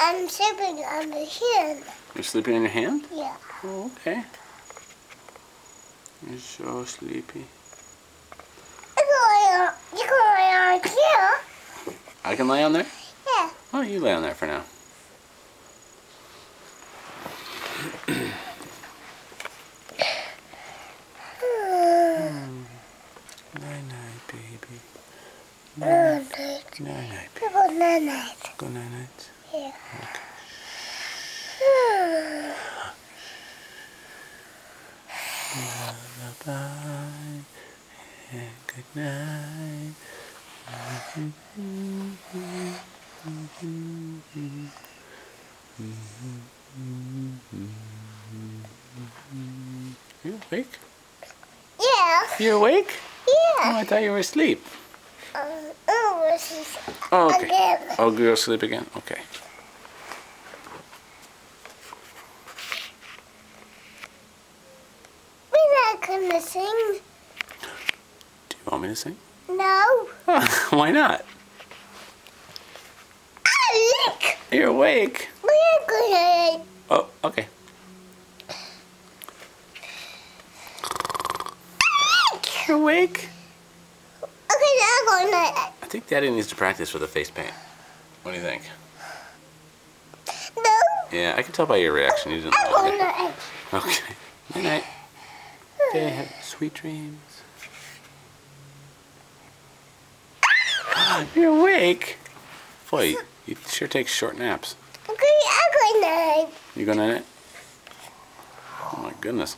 I'm sleeping on the hand. You're sleeping on your hand? Yeah. Oh, okay. You're so sleepy. You can lay on here. I can lay on there? Yeah. Oh, you lay on there for now. Night-night, baby. Night-night. Night-night, baby. Go night-night. Go night-night. Yeah. Okay. Lullaby and good night. You awake? Yeah. You awake? Oh, Yeah. I thought you were asleep. She's Oh, okay. again. Oh, go sleep again? Okay. We're not gonna sing. Do you want me to sing? No. Why not? Look. You're awake. We're gonna. Oh, okay. You're awake? Okay, now go night. I think Daddy needs to practice with the face paint. What do you think? No. Yeah, I can tell by your reaction you didn't I'm going like it. night. Okay. Good night. Okay, have sweet dreams. You're awake? Boy, you sure take short naps. Okay, I'm going night. You going night? Oh my goodness.